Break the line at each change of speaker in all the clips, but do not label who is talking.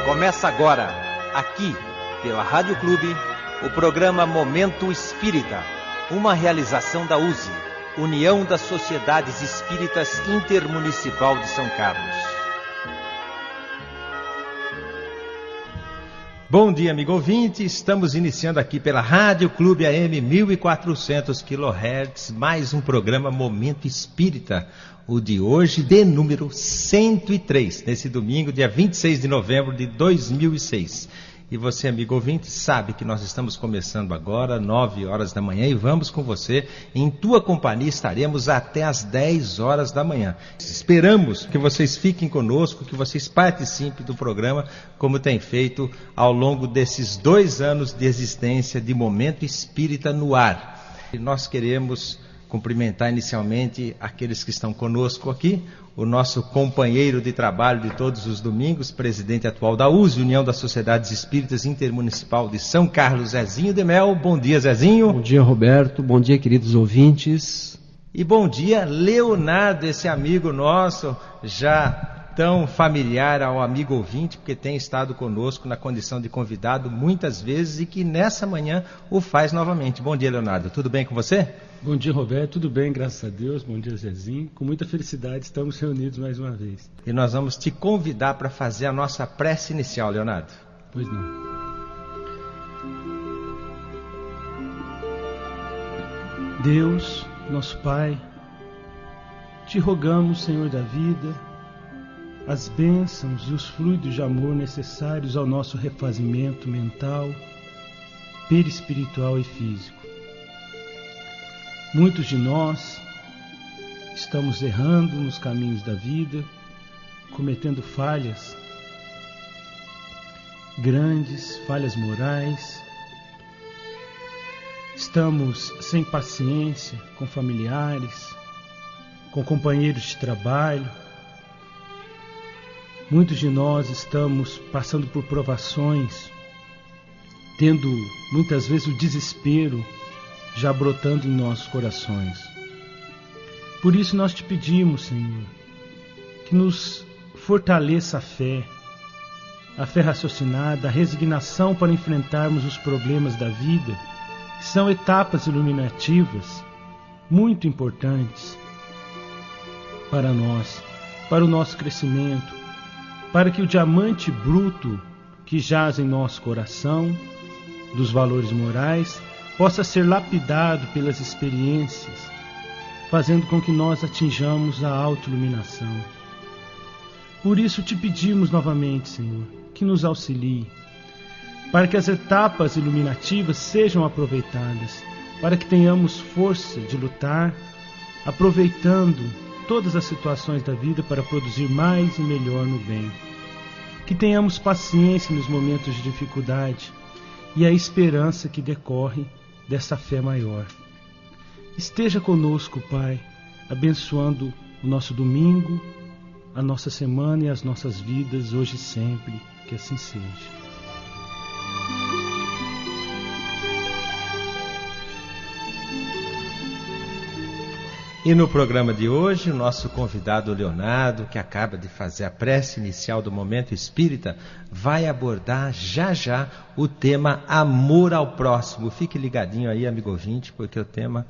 Começa agora, aqui, pela Rádio Clube, o programa Momento Espírita, uma realização da USE, União das Sociedades Espíritas Intermunicipal de São Carlos. Bom dia, amigo ouvinte, estamos iniciando aqui pela Rádio Clube AM 1400 kHz, mais um programa Momento Espírita, o de hoje de número 103, nesse domingo, dia 26 de novembro de 2006. E você, amigo ouvinte, sabe que nós estamos começando agora, 9 horas da manhã, e vamos com você. Em tua companhia estaremos até às 10 horas da manhã. Esperamos que vocês fiquem conosco, que vocês participem do programa, como tem feito ao longo desses 2 anos de existência de Momento Espírita no ar. E nós queremos cumprimentar inicialmente aqueles que estão conosco aqui, o nosso companheiro de trabalho de todos os domingos, presidente atual da USE, União das Sociedades Espíritas Intermunicipal de São Carlos, Zezinho de Mel. Bom dia, Zezinho.
Bom dia, Roberto. Bom dia, queridos ouvintes.
E bom dia, Leonardo, esse amigo nosso, já tão familiar ao amigo ouvinte, porque tem estado conosco na condição de convidado muitas vezes e que nessa manhã o faz novamente. Bom dia, Leonardo. Tudo bem com você?
Bom dia, Roberto. Tudo bem, graças a Deus. Bom dia, Zezinho. Com muita felicidade estamos reunidos mais uma vez.
E nós vamos te convidar para fazer a nossa prece inicial, Leonardo.
Pois não. Deus, nosso Pai, te rogamos, Senhor da vida, as bênçãos e os fluidos de amor necessários ao nosso refazimento mental, perispiritual e físico. Muitos de nós estamos errando nos caminhos da vida, cometendo falhas grandes, falhas morais. Estamos sem paciência com familiares, com companheiros de trabalho. Muitos de nós estamos passando por provações, tendo muitas vezes o desespero já brotando em nossos corações. Por isso nós te pedimos, Senhor, que nos fortaleça a fé raciocinada, a resignação para enfrentarmos os problemas da vida, que são etapas iluminativas muito importantes para nós, para o nosso crescimento, para que o diamante bruto que jaz em nosso coração, dos valores morais, possa ser lapidado pelas experiências, fazendo com que nós atinjamos a autoiluminação. Por isso te pedimos novamente, Senhor, que nos auxilie, para que as etapas iluminativas sejam aproveitadas, para que tenhamos força de lutar, aproveitando todas as situações da vida para produzir mais e melhor no bem. Que tenhamos paciência nos momentos de dificuldade e a esperança que decorre dessa fé maior. Esteja conosco, Pai, abençoando o nosso domingo, a nossa semana e as nossas vidas, hoje e sempre, que assim seja.
E no programa de hoje, o nosso convidado Leonardo, que acaba de fazer a prece inicial do Momento Espírita, vai abordar já o tema Amor ao Próximo. Fique ligadinho aí, amigo ouvinte, porque o tema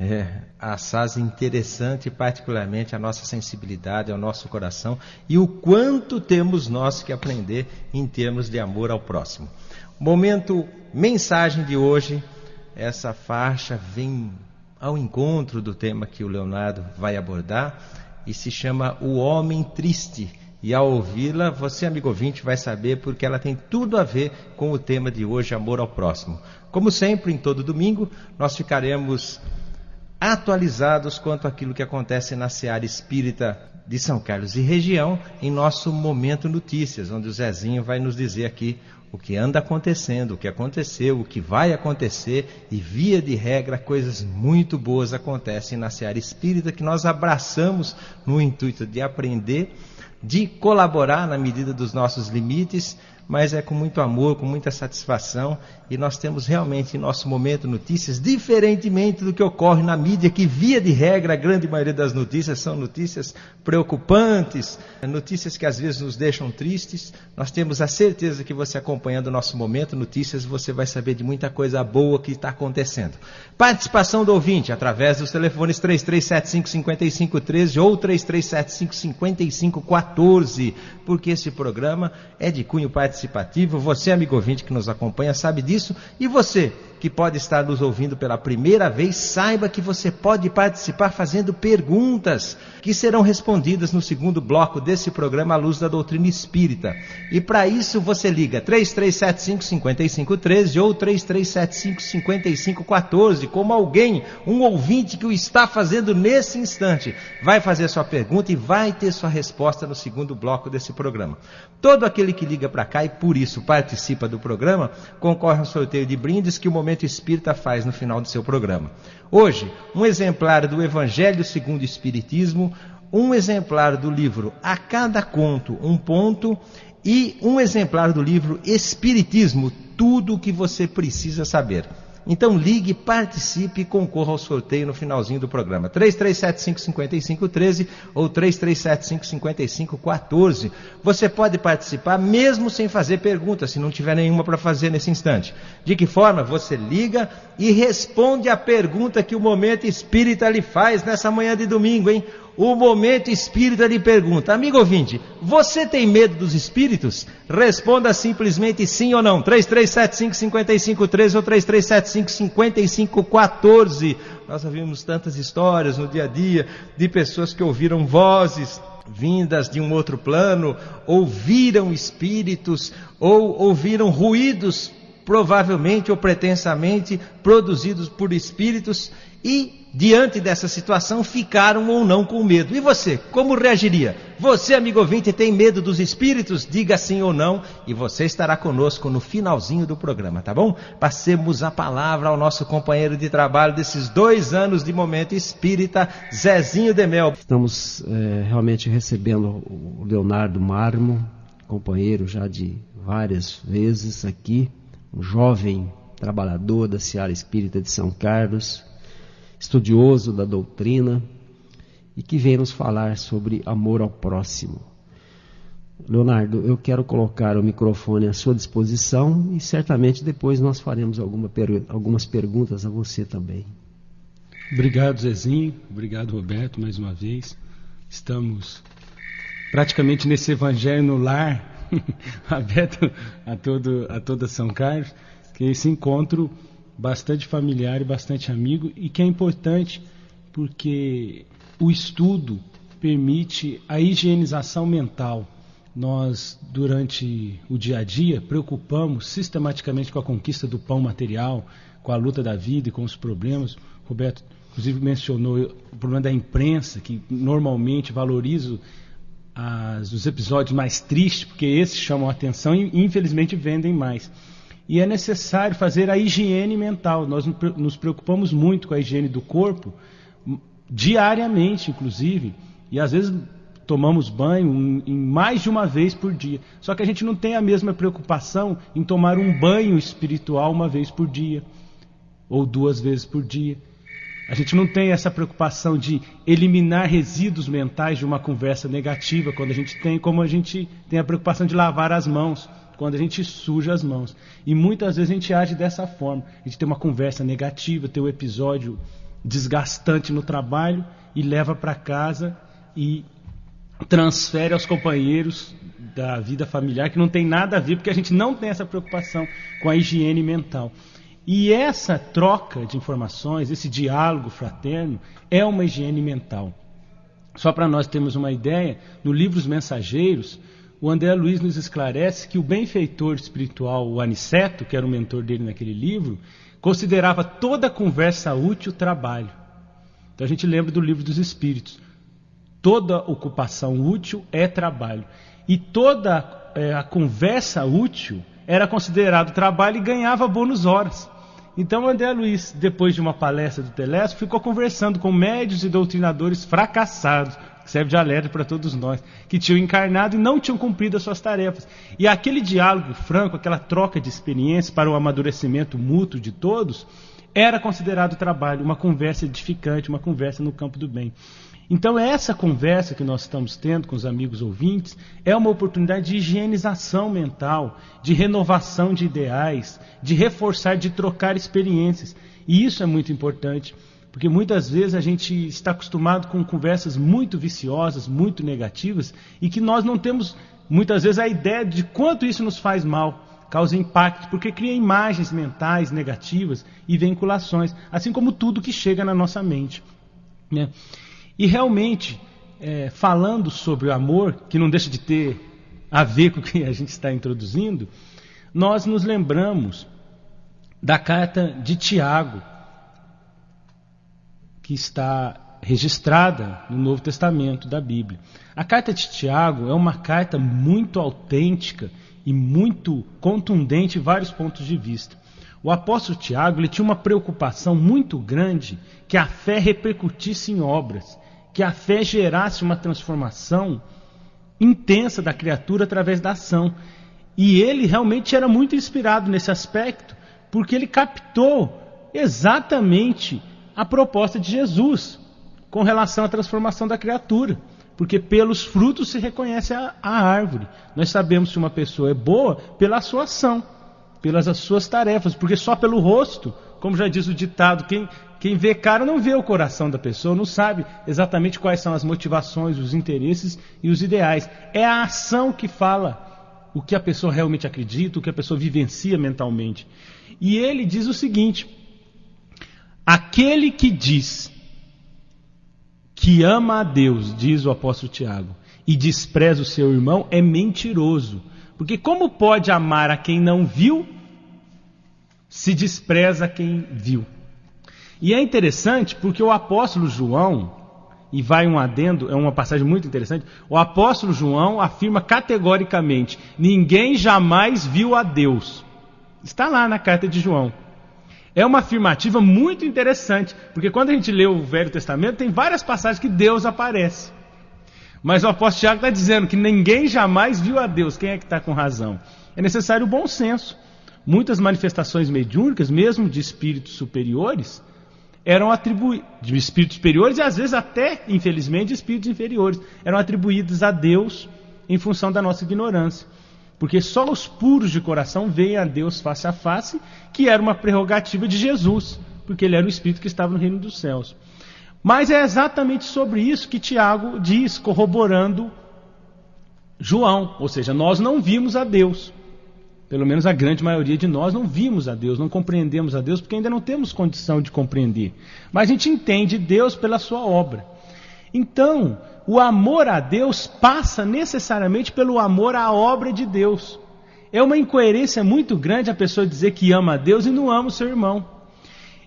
é assaz interessante, particularmente a nossa sensibilidade, ao nosso coração e o quanto temos nós que aprender em termos de amor ao próximo. Momento, mensagem de hoje, essa faixa vem ao encontro do tema que o Leonardo vai abordar e se chama O Homem Triste. E ao ouvi-la, você, amigo ouvinte, vai saber porque ela tem tudo a ver com o tema de hoje, amor ao próximo. Como sempre, em todo domingo, nós ficaremos atualizados quanto àquilo que acontece na Seara Espírita de São Carlos e região, em nosso Momento Notícias, onde o Zezinho vai nos dizer aqui o que anda acontecendo, o que aconteceu, o que vai acontecer, e via de regra coisas muito boas acontecem na seara espírita, que nós abraçamos no intuito de aprender, de colaborar na medida dos nossos limites, mas é com muito amor, com muita satisfação, e nós temos realmente em nosso momento notícias, diferentemente do que ocorre na mídia, que via de regra a grande maioria das notícias são notícias preocupantes, notícias que às vezes nos deixam tristes. Nós temos a certeza que você acompanhando o nosso momento notícias, você vai saber de muita coisa boa que está acontecendo. Participação do ouvinte através dos telefones 3375-5513 ou 3375-5514, porque esse programa é de cunho participativo. Você, amigo ouvinte que nos acompanha, sabe disso, e você que pode estar nos ouvindo pela primeira vez, saiba que você pode participar fazendo perguntas que serão respondidas no segundo bloco desse programa à luz da doutrina espírita. E para isso você liga 3375-5513 ou 3375-5514, como alguém, um ouvinte que o está fazendo nesse instante, vai fazer sua pergunta e vai ter sua resposta no segundo bloco desse programa. Todo aquele que liga para cá e por isso participa do programa, concorre a um sorteio de brindes que o Momento Espírita faz no final do seu programa. Hoje, um exemplar do Evangelho segundo o Espiritismo, um exemplar do livro A Cada Conto, um ponto, e um exemplar do livro Espiritismo, tudo o que você precisa saber. Então ligue, participe e concorra ao sorteio no finalzinho do programa. 3375-5513 ou 3375-5514. Você pode participar mesmo sem fazer pergunta, se não tiver nenhuma para fazer nesse instante. De que forma? Você liga e responde a pergunta que o Momento Espírita lhe faz nessa manhã de domingo, hein? O Momento Espírita lhe pergunta: amigo ouvinte, você tem medo dos espíritos? Responda simplesmente sim ou não. 3375-5513 ou 3375-5514. Nós ouvimos tantas histórias no dia a dia de pessoas que ouviram vozes vindas de um outro plano, ouviram espíritos ou ouviram ruídos, provavelmente ou pretensamente produzidos por espíritos, e diante dessa situação ficaram ou não com medo. E você, como reagiria? Você, amigo ouvinte, tem medo dos espíritos? Diga sim ou não, e você estará conosco no finalzinho do programa, tá bom? Passemos a palavra ao nosso companheiro de trabalho desses 2 anos de Momento Espírita, Zezinho de Mel.
Estamos realmente recebendo o Leonardo Marmo, companheiro já de várias vezes aqui, um jovem trabalhador da Seara Espírita de São Carlos, estudioso da doutrina e que vem nos falar sobre amor ao próximo. Leonardo, eu quero colocar o microfone à sua disposição e certamente depois nós faremos algumas perguntas a você também.
Obrigado, Zezinho. Obrigado, Roberto, mais uma vez. Estamos praticamente nesse evangelho no lar, aberto a toda São Carlos, que é esse encontro bastante familiar e bastante amigo, e que é importante porque o estudo permite a higienização mental. Nós, durante o dia a dia, preocupamos sistematicamente com a conquista do pão material, com a luta da vida e com os problemas. Roberto, inclusive, mencionou o problema da imprensa, que normalmente valoriza os episódios mais tristes, porque esses chamam a atenção e, infelizmente, vendem mais. E é necessário fazer a higiene mental. Nós nos preocupamos muito com a higiene do corpo, diariamente, inclusive, e às vezes tomamos banho em mais de uma vez por dia. Só que a gente não tem a mesma preocupação em tomar um banho espiritual uma vez por dia, ou 2 vezes por dia. A gente não tem essa preocupação de eliminar resíduos mentais de uma conversa negativa, como a gente tem a preocupação de lavar as mãos, quando a gente suja as mãos. E muitas vezes a gente age dessa forma. A gente tem uma conversa negativa, tem um episódio desgastante no trabalho e leva para casa e transfere aos companheiros da vida familiar, que não tem nada a ver, porque a gente não tem essa preocupação com a higiene mental. E essa troca de informações, esse diálogo fraterno, é uma higiene mental. Só para nós termos uma ideia, no livro Os Mensageiros, o André Luiz nos esclarece que o benfeitor espiritual, o Aniceto, que era o mentor dele naquele livro, considerava toda conversa útil trabalho. Então a gente lembra do Livro dos Espíritos. Toda ocupação útil é trabalho. E toda a conversa útil era considerado trabalho e ganhava bônus horas. Então André Luiz, depois de uma palestra do Telesp, ficou conversando com médios e doutrinadores fracassados, que serve de alerta para todos nós, que tinham encarnado e não tinham cumprido as suas tarefas. E aquele diálogo franco, aquela troca de experiências para o amadurecimento mútuo de todos, era considerado trabalho, uma conversa edificante, uma conversa no campo do bem. Então essa conversa que nós estamos tendo com os amigos ouvintes é uma oportunidade de higienização mental, de renovação de ideais, de reforçar, de trocar experiências. E isso é muito importante, porque muitas vezes a gente está acostumado com conversas muito viciosas, muito negativas, e que nós não temos muitas vezes a ideia de quanto isso nos faz mal, causa impacto, porque cria imagens mentais negativas e vinculações, assim como tudo que chega na nossa mente, né? E realmente, falando sobre o amor, que não deixa de ter a ver com o que a gente está introduzindo, nós nos lembramos da carta de Tiago, que está registrada no Novo Testamento da Bíblia. A carta de Tiago é uma carta muito autêntica e muito contundente em vários pontos de vista. O apóstolo Tiago ele tinha uma preocupação muito grande que a fé repercutisse em obras, que a fé gerasse uma transformação intensa da criatura através da ação. E ele realmente era muito inspirado nesse aspecto, porque ele captou exatamente a proposta de Jesus com relação à transformação da criatura. Porque pelos frutos se reconhece a árvore. Nós sabemos se uma pessoa é boa pela sua ação, pelas suas tarefas, porque só pelo rosto, como já diz o ditado, quem vê cara não vê o coração da pessoa, não sabe exatamente quais são as motivações, os interesses e os ideais. É a ação que fala o que a pessoa realmente acredita, o que a pessoa vivencia mentalmente. E ele diz o seguinte: aquele que diz que ama a Deus, diz o apóstolo Tiago, e despreza o seu irmão, é mentiroso. Porque como pode amar a quem não viu, se despreza quem viu? E é interessante porque o apóstolo João, e vai um adendo, é uma passagem muito interessante, o apóstolo João afirma categoricamente: ninguém jamais viu a Deus. Está lá na carta de João. É uma afirmativa muito interessante, porque quando a gente lê o Velho Testamento, tem várias passagens que Deus aparece. Mas o apóstolo Tiago está dizendo que ninguém jamais viu a Deus. Quem é que está com razão? É necessário o bom senso. Muitas manifestações mediúnicas, mesmo de espíritos superiores, eram atribuídas, de espíritos superiores e às vezes até, infelizmente, de espíritos inferiores, eram atribuídas a Deus em função da nossa ignorância. Porque só os puros de coração veem a Deus face a face, que era uma prerrogativa de Jesus, porque ele era o Espírito que estava no reino dos céus. Mas é exatamente sobre isso que Tiago diz, corroborando João. Ou seja, nós não vimos a Deus. Pelo menos a grande maioria de nós não vimos a Deus, não compreendemos a Deus, porque ainda não temos condição de compreender. Mas a gente entende Deus pela sua obra. Então, o amor a Deus passa necessariamente pelo amor à obra de Deus. É uma incoerência muito grande a pessoa dizer que ama a Deus e não ama o seu irmão.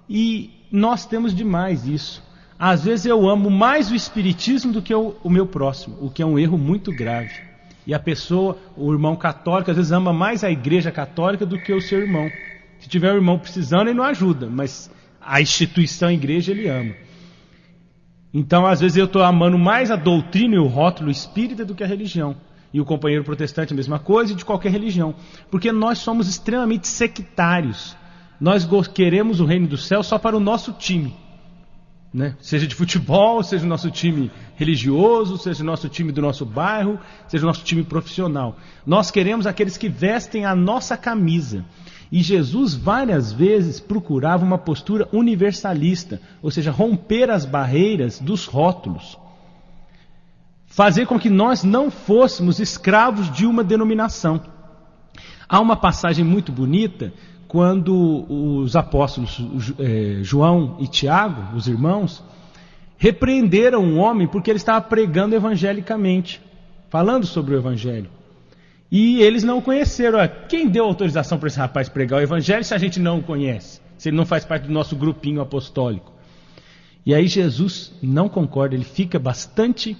E nós temos demais isso. Às vezes eu amo mais o espiritismo do que o meu próximo, o que é um erro muito grave. E a pessoa, o irmão católico, às vezes ama mais a igreja católica do que o seu irmão. Se tiver um irmão precisando, ele não ajuda, mas a instituição, a igreja, ele ama. Então, às vezes eu estou amando mais a doutrina e o rótulo espírita do que a religião. E o companheiro protestante a mesma coisa, e de qualquer religião. Porque nós somos extremamente sectários. Nós queremos o reino do céu só para o nosso time. Né? Seja de futebol, seja o nosso time religioso, seja o nosso time do nosso bairro, seja o nosso time profissional. Nós queremos aqueles que vestem a nossa camisa. E Jesus várias vezes procurava uma postura universalista, ou seja, romper as barreiras dos rótulos. Fazer com que nós não fôssemos escravos de uma denominação. Há uma passagem muito bonita quando os apóstolos João e Tiago, os irmãos, repreenderam um homem porque ele estava pregando evangelicamente, falando sobre o evangelho. E eles não conheceram. Quem deu autorização para esse rapaz pregar o evangelho se a gente não o conhece? Se ele não faz parte do nosso grupinho apostólico? E aí Jesus não concorda, ele fica bastante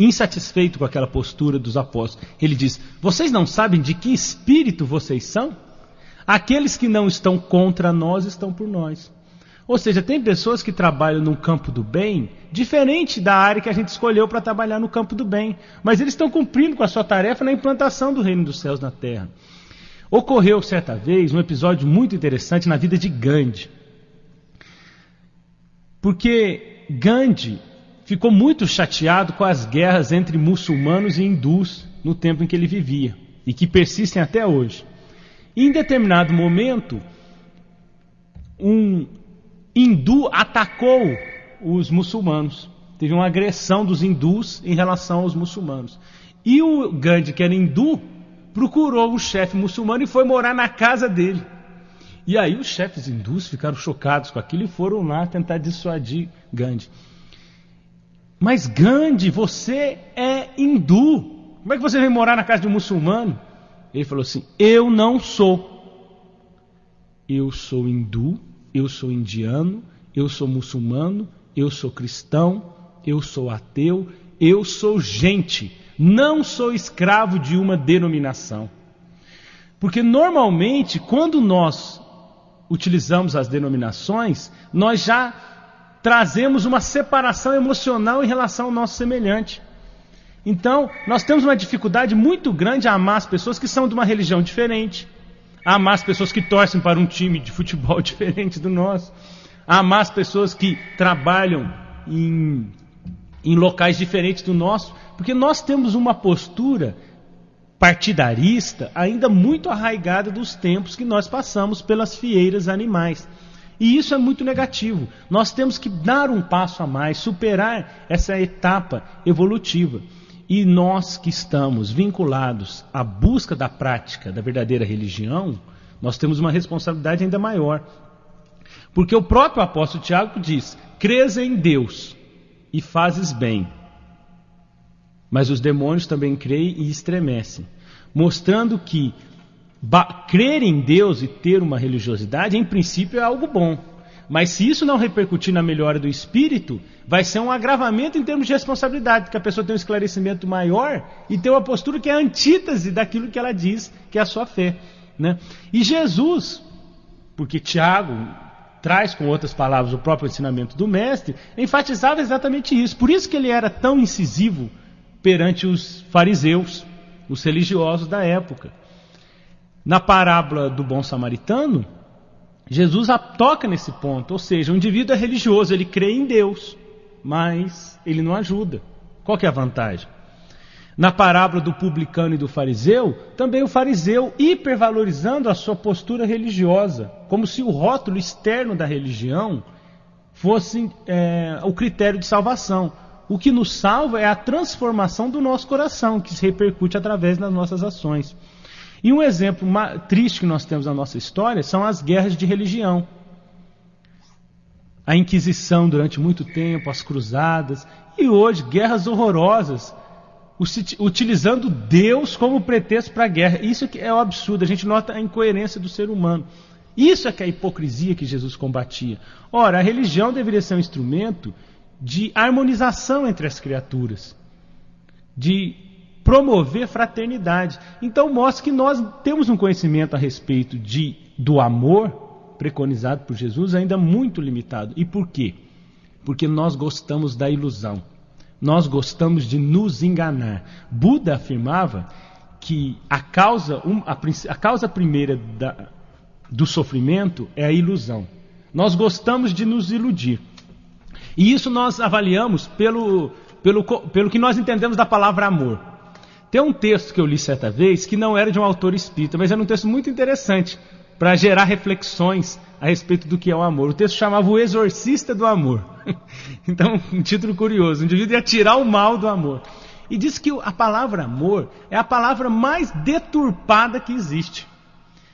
insatisfeito com aquela postura dos apóstolos. Ele diz: vocês não sabem de que espírito vocês são? Aqueles que não estão contra nós estão por nós. Ou seja, tem pessoas que trabalham no campo do bem, diferente da área que a gente escolheu para trabalhar no campo do bem. Mas eles estão cumprindo com a sua tarefa na implantação do reino dos céus na terra. Ocorreu certa vez um episódio muito interessante na vida de Gandhi. Porque Gandhi ficou muito chateado com as guerras entre muçulmanos e hindus no tempo em que ele vivia, e que persistem até hoje. E em determinado momento, um hindu atacou os muçulmanos. Teve uma agressão dos hindus em relação aos muçulmanos. E o Gandhi, que era hindu, procurou o chefe muçulmano e foi morar na casa dele. E aí os chefes hindus ficaram chocados com aquilo e foram lá tentar dissuadir Gandhi. Mas Gandhi, você é hindu. Como é que você vem morar na casa de um muçulmano? Ele falou assim: eu não sou. Eu sou hindu, eu sou indiano, eu sou muçulmano, eu sou cristão, eu sou ateu, eu sou gente. Não sou escravo de uma denominação. Porque normalmente, quando nós utilizamos as denominações, nós já trazemos uma separação emocional em relação ao nosso semelhante. Então, nós temos uma dificuldade muito grande a amar as pessoas que são de uma religião diferente, a amar as pessoas que torcem para um time de futebol diferente do nosso, a amar as pessoas que trabalham em locais diferentes do nosso, porque nós temos uma postura partidarista ainda muito arraigada dos tempos que nós passamos pelas fieiras animais. E isso é muito negativo. Nós temos que dar um passo a mais, superar essa etapa evolutiva. E nós que estamos vinculados à busca da prática da verdadeira religião, nós temos uma responsabilidade ainda maior. Porque o próprio apóstolo Tiago diz: crês em Deus e fazes bem. Mas os demônios também creem e estremecem, mostrando que crer em Deus e ter uma religiosidade, em princípio, é algo bom. Mas se isso não repercutir na melhora do espírito, vai ser um agravamento em termos de responsabilidade, porque a pessoa tem um esclarecimento maior e tem uma postura que é a antítese daquilo que ela diz que é a sua fé, né? E Jesus, porque Tiago traz com outras palavras o próprio ensinamento do mestre, enfatizava exatamente isso. Por isso que ele era tão incisivo perante os fariseus, os religiosos da época. Na parábola do bom samaritano, Jesus toca nesse ponto, ou seja, o indivíduo é religioso, ele crê em Deus, mas ele não ajuda. Qual que é a vantagem? Na parábola do publicano e do fariseu, também o fariseu hipervalorizando a sua postura religiosa, como se o rótulo externo da religião fosse o critério de salvação. O que nos salva é a transformação do nosso coração, que se repercute através das nossas ações. E um exemplo triste que nós temos na nossa história são as guerras de religião. A Inquisição durante muito tempo, as cruzadas, e hoje guerras horrorosas, utilizando Deus como pretexto para a guerra. Isso é um absurdo, a gente nota a incoerência do ser humano. Isso é que é a hipocrisia que Jesus combatia. Ora, a religião deveria ser um instrumento de harmonização entre as criaturas, de promover fraternidade. Então mostra que nós temos um conhecimento a respeito do amor preconizado por Jesus ainda muito limitado. E por quê? Porque nós gostamos da ilusão. Nós gostamos de nos enganar. Buda afirmava que a causa primeira do sofrimento é a ilusão. Nós gostamos de nos iludir. E isso nós avaliamos pelo que nós entendemos da palavra amor. Tem um texto que eu li certa vez que não era de um autor espírita, mas era um texto muito interessante para gerar reflexões a respeito do que é o amor. O texto chamava O Exorcista do Amor. Então, um título curioso. O indivíduo ia tirar o mal do amor. E diz que a palavra amor é a palavra mais deturpada que existe.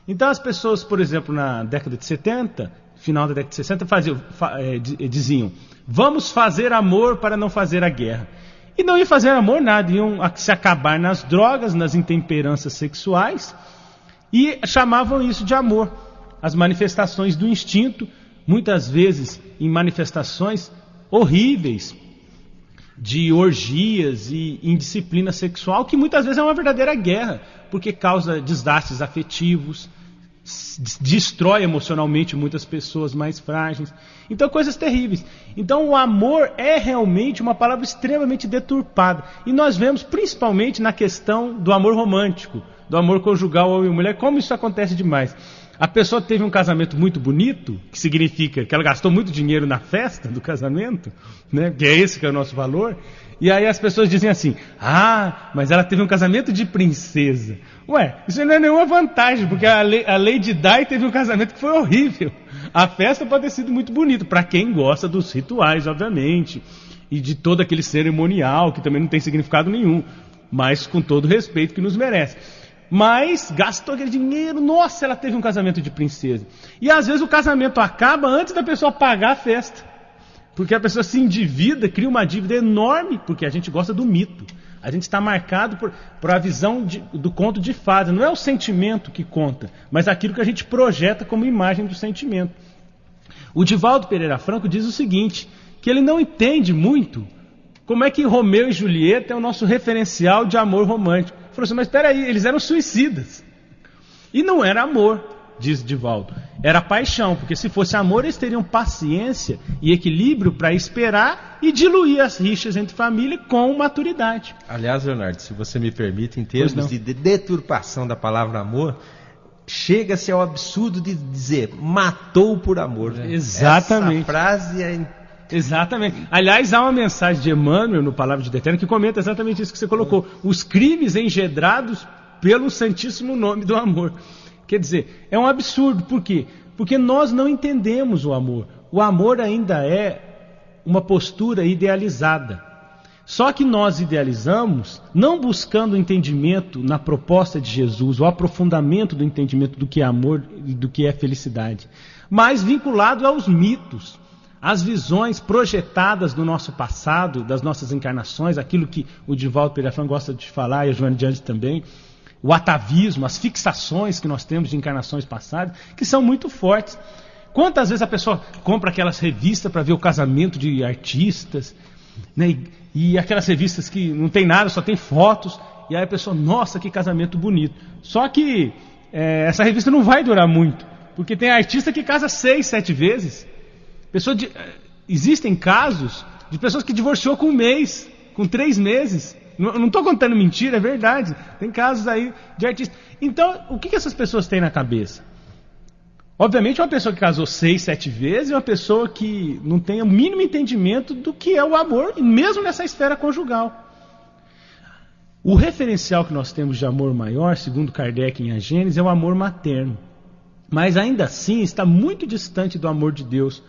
Então as pessoas, por exemplo, na década de 70, final da década de 60, diziam: vamos fazer amor para não fazer a guerra. E não ia fazer amor nada, iam se acabar nas drogas, nas intemperanças sexuais, e chamavam isso de amor. As manifestações do instinto, muitas vezes em manifestações horríveis, de orgias e indisciplina sexual, que muitas vezes é uma verdadeira guerra, porque causa desastres afetivos, destrói emocionalmente muitas pessoas mais frágeis. Então, coisas terríveis. Então, o amor é realmente uma palavra extremamente deturpada. E nós vemos principalmente na questão do amor romântico, do amor conjugal homem e mulher, como isso acontece demais. A pessoa teve um casamento muito bonito, que significa que ela gastou muito dinheiro na festa do casamento, né? Que é esse que é o nosso valor. E aí as pessoas dizem assim: ah, mas ela teve um casamento de princesa. Ué, isso não é nenhuma vantagem, porque a Lady Di teve um casamento que foi horrível. A festa pode ter sido muito bonita, para quem gosta dos rituais, obviamente, e de todo aquele cerimonial, que também não tem significado nenhum, mas com todo o respeito que nos merece. Mas gastou aquele dinheiro, nossa, ela teve um casamento de princesa. E às vezes o casamento acaba antes da pessoa pagar a festa, porque a pessoa se endivida, cria uma dívida enorme, porque a gente gosta do mito. A gente está marcado por a visão do conto de fadas. Não é o sentimento que conta, mas aquilo que a gente projeta como imagem do sentimento. O Divaldo Pereira Franco diz o seguinte, que ele não entende muito como é que Romeu e Julieta é o nosso referencial de amor romântico. Ele falou assim, mas espera aí, eles eram suicidas. E não era amor, diz Divaldo. Era paixão, porque se fosse amor, eles teriam paciência e equilíbrio para esperar e diluir as rixas entre família com maturidade.
Aliás, Leonardo, se você me permite, em termos de deturpação da palavra amor, chega-se ao absurdo de dizer matou por amor.
Exatamente.
Essa frase é...
Exatamente. Aliás, há uma mensagem de Emmanuel no Palavra de Eterno que comenta exatamente isso que você colocou. Os crimes engendrados pelo santíssimo nome do amor. Quer dizer, é um absurdo. Por quê? Porque nós não entendemos o amor. O amor ainda é uma postura idealizada. Só que nós idealizamos não buscando o entendimento na proposta de Jesus, o aprofundamento do entendimento do que é amor e do que é felicidade, mas vinculado aos mitos, às visões projetadas do nosso passado, das nossas encarnações, aquilo que o Divaldo Pereira Franco gosta de falar e a Joana de Anjos também, o atavismo, as fixações que nós temos de encarnações passadas, que são muito fortes. Quantas vezes a pessoa compra aquelas revistas para ver o casamento de artistas, né? E aquelas revistas que não tem nada, só tem fotos, e aí a pessoa, nossa, que casamento bonito. Só que essa revista não vai durar muito, porque tem artista que casa 6, 7 vezes. Existem casos de pessoas que divorciou com 1 mês, com 3 meses. Não estou contando mentira, é verdade. Tem casos aí de artistas. Então, o que essas pessoas têm na cabeça? Obviamente, uma pessoa que casou 6, 7 vezes é uma pessoa que não tem o mínimo entendimento do que é o amor, mesmo nessa esfera conjugal. O referencial que nós temos de amor maior, segundo Kardec em A Gênese, é o amor materno. Mas ainda assim está muito distante do amor de Deus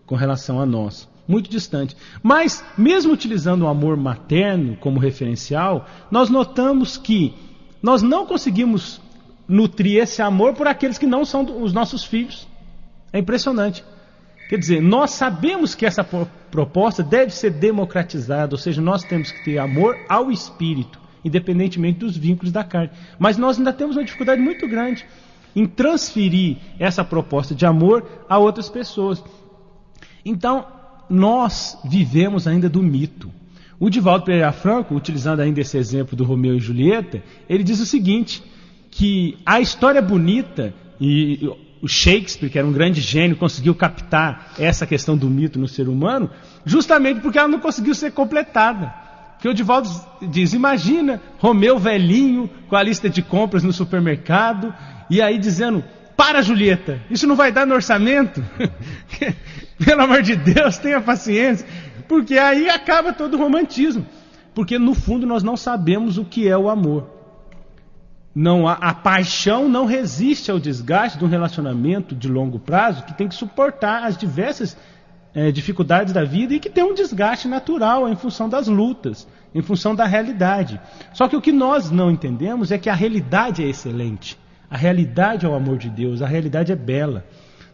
com relação a nós. Muito distante. Mas, mesmo utilizando o amor materno como referencial, nós notamos que nós não conseguimos nutrir esse amor por aqueles que não são os nossos filhos. É impressionante. Quer dizer, nós sabemos que essa proposta deve ser democratizada, ou seja, nós temos que ter amor ao espírito, independentemente dos vínculos da carne. Mas nós ainda temos uma dificuldade muito grande em transferir essa proposta de amor a outras pessoas. Então, nós vivemos ainda do mito. O Divaldo Pereira Franco, utilizando ainda esse exemplo do Romeu e Julieta, ele diz o seguinte, que a história bonita, e o Shakespeare, que era um grande gênio, conseguiu captar essa questão do mito no ser humano, justamente porque ela não conseguiu ser completada. Porque o Divaldo diz, imagina Romeu velhinho, com a lista de compras no supermercado, e aí dizendo, para Julieta, isso não vai dar no orçamento? Pelo amor de Deus, tenha paciência. Porque aí acaba todo o romantismo. Porque no fundo nós não sabemos o que é o amor. A paixão não resiste ao desgaste de um relacionamento de longo prazo que tem que suportar as diversas dificuldades da vida e que tem um desgaste natural em função das lutas, em função da realidade. Só que o que nós não entendemos é que a realidade é excelente. A realidade é o amor de Deus, a realidade é bela.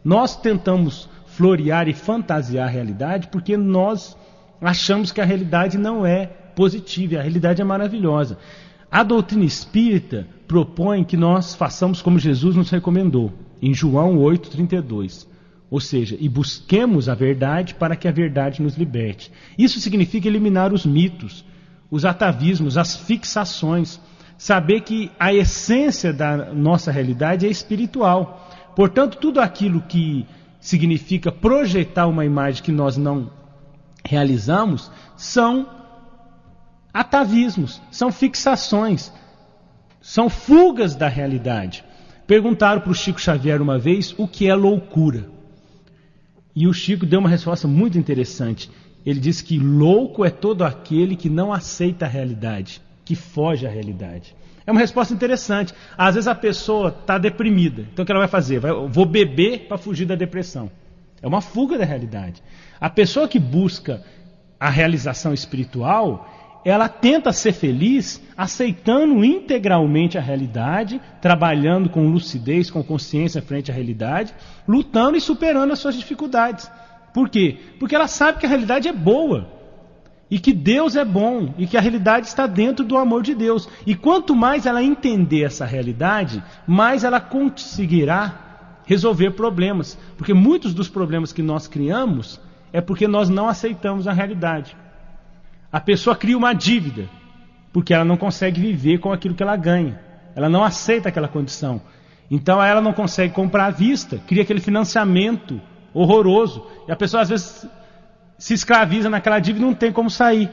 Nós tentamos florear e fantasiar a realidade porque nós achamos que a realidade não é positiva e a realidade é maravilhosa. A doutrina espírita propõe que nós façamos como Jesus nos recomendou, em João 8,32. Ou seja, e busquemos a verdade para que a verdade nos liberte. Isso significa eliminar os mitos, os atavismos, as fixações. Saber que a essência da nossa realidade é espiritual. Portanto, tudo aquilo que significa projetar uma imagem que nós não realizamos são atavismos, são fixações, são fugas da realidade. Perguntaram para o Chico Xavier uma vez o que é loucura. E o Chico deu uma resposta muito interessante. Ele disse que louco é todo aquele que não aceita a realidade, que foge à realidade. É uma resposta interessante. Às vezes a pessoa está deprimida. Então o que ela vai fazer? Vou beber para fugir da depressão. É uma fuga da realidade. A pessoa que busca a realização espiritual, ela tenta ser feliz aceitando integralmente a realidade, trabalhando com lucidez, com consciência frente à realidade, lutando e superando as suas dificuldades. Por quê? Porque ela sabe que a realidade é boa, e que Deus é bom, e que a realidade está dentro do amor de Deus. E quanto mais ela entender essa realidade, mais ela conseguirá resolver problemas. Porque muitos dos problemas que nós criamos é porque nós não aceitamos a realidade. A pessoa cria uma dívida, porque ela não consegue viver com aquilo que ela ganha. Ela não aceita aquela condição. Então ela não consegue comprar à vista, cria aquele financiamento horroroso. E a pessoa às vezes se escraviza naquela dívida e não tem como sair.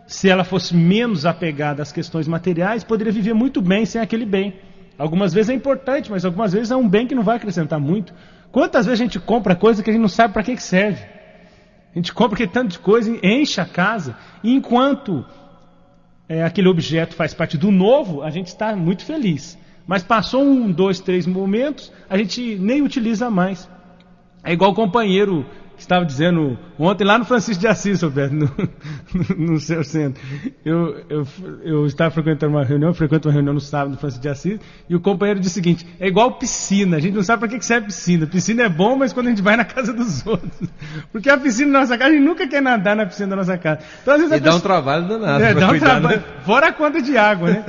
Se ela fosse menos apegada às questões materiais, poderia viver muito bem sem aquele bem. Algumas vezes é importante, mas algumas vezes é um bem que não vai acrescentar muito. Quantas vezes a gente compra coisa que a gente não sabe para que serve? A gente compra aquele tanto de coisa, enche a casa, e enquanto aquele objeto faz parte do novo, a gente está muito feliz. Mas passou 1, 2, 3 momentos, a gente nem utiliza mais. É igual o companheiro que estava dizendo ontem lá no Francisco de Assis, Roberto, no seu centro. Eu estava frequentando uma reunião, frequento uma reunião no sábado no Francisco de Assis, e o companheiro disse o seguinte: é igual piscina, a gente não sabe para que serve piscina. Piscina é bom, mas quando a gente vai na casa dos outros. Porque a piscina da nossa casa, a gente nunca quer nadar na piscina da nossa casa. Então, às vezes,
dá um trabalho danado.
Dá um trabalho, né? Fora a conta de água, né?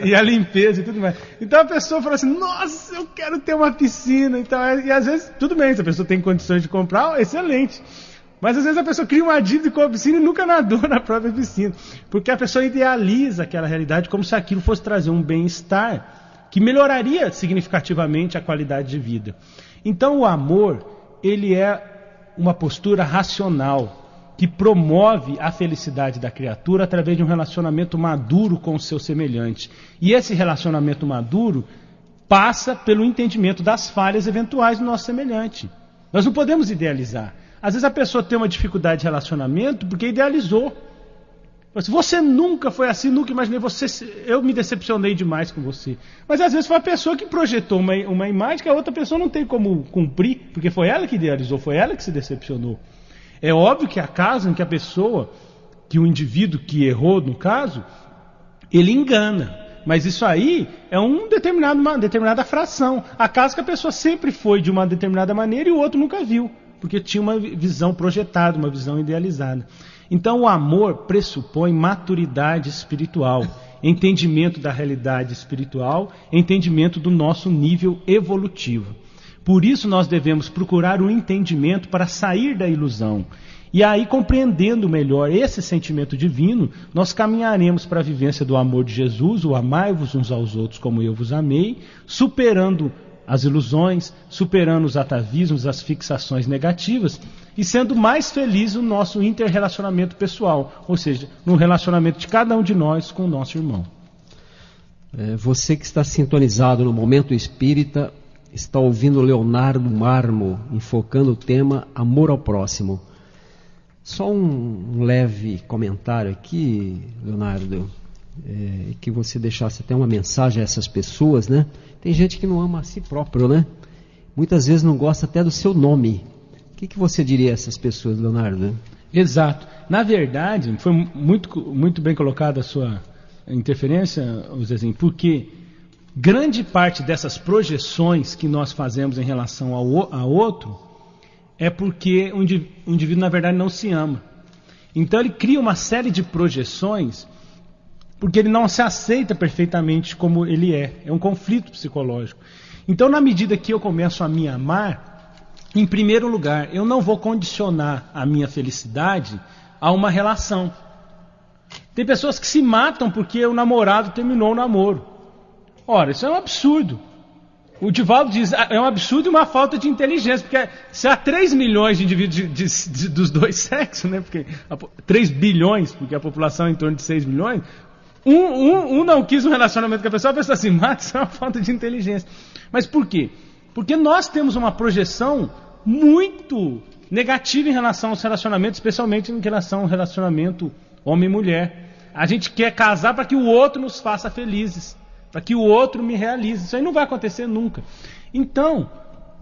E a limpeza e tudo mais. Então a pessoa fala assim: nossa, eu quero ter uma piscina. Então, e às vezes, tudo bem, se a pessoa tem condições de comprar, excelente. Mas às vezes a pessoa cria uma dívida com a piscina e nunca nadou na própria piscina. Porque a pessoa idealiza aquela realidade como se aquilo fosse trazer um bem-estar que melhoraria significativamente a qualidade de vida. Então o amor, ele é uma postura racional que promove a felicidade da criatura através de um relacionamento maduro com o seu semelhante. E esse relacionamento maduro passa pelo entendimento das falhas eventuais do nosso semelhante. Nós não podemos idealizar. Às vezes a pessoa tem uma dificuldade de relacionamento porque idealizou. Você nunca foi assim, nunca imaginei eu me decepcionei demais com você. Mas às vezes foi a pessoa que projetou uma imagem que a outra pessoa não tem como cumprir, porque foi ela que idealizou, foi ela que se decepcionou. É óbvio que há casos em que a pessoa, que o indivíduo que errou no caso, ele engana. Mas isso aí é uma determinada fração. Há casos que a pessoa sempre foi de uma determinada maneira e o outro nunca viu, porque tinha uma visão projetada, uma visão idealizada. Então o amor pressupõe maturidade espiritual, entendimento da realidade espiritual, entendimento do nosso nível evolutivo. Por isso nós devemos procurar o entendimento para sair da ilusão. E aí, compreendendo melhor esse sentimento divino, nós caminharemos para a vivência do amor de Jesus, o amai-vos uns aos outros como eu vos amei, superando as ilusões, superando os atavismos, as fixações negativas e sendo mais feliz no nosso interrelacionamento pessoal, ou seja, no relacionamento de cada um de nós com o nosso irmão.
Você que está sintonizado no Momento Espírita, está ouvindo Leonardo Marmo, enfocando o tema Amor ao Próximo. Só um leve comentário aqui, Leonardo, que você deixasse até uma mensagem a essas pessoas, né? Tem gente que não ama a si próprio, né? Muitas vezes não gosta até do seu nome. O que você diria a essas pessoas, Leonardo?
Exato. Na verdade, foi muito bem colocada a sua interferência, Zezinho, porque grande parte dessas projeções que nós fazemos em relação ao outro é porque o indivíduo, na verdade, não se ama. Então ele cria uma série de projeções porque ele não se aceita perfeitamente como ele é. É um conflito psicológico. Então, na medida que eu começo a me amar, Em primeiro lugar, eu não vou condicionar a minha felicidade a uma relação. Tem pessoas que se matam porque o namorado terminou o namoro. Ora, isso é um absurdo. O Divaldo diz, é um absurdo e uma falta de inteligência, porque se há 3 milhões de indivíduos dos dois sexos, né, porque 3 bilhões, porque a população é em torno de 6 milhões, um não quis um relacionamento com a pessoa se mata, isso é uma falta de inteligência. Mas por quê? Porque nós temos uma projeção muito negativa em relação aos relacionamentos, especialmente em relação ao relacionamento homem e mulher. A gente quer casar para que o outro nos faça felizes, para que o outro me realize. Isso aí não vai acontecer nunca. Então,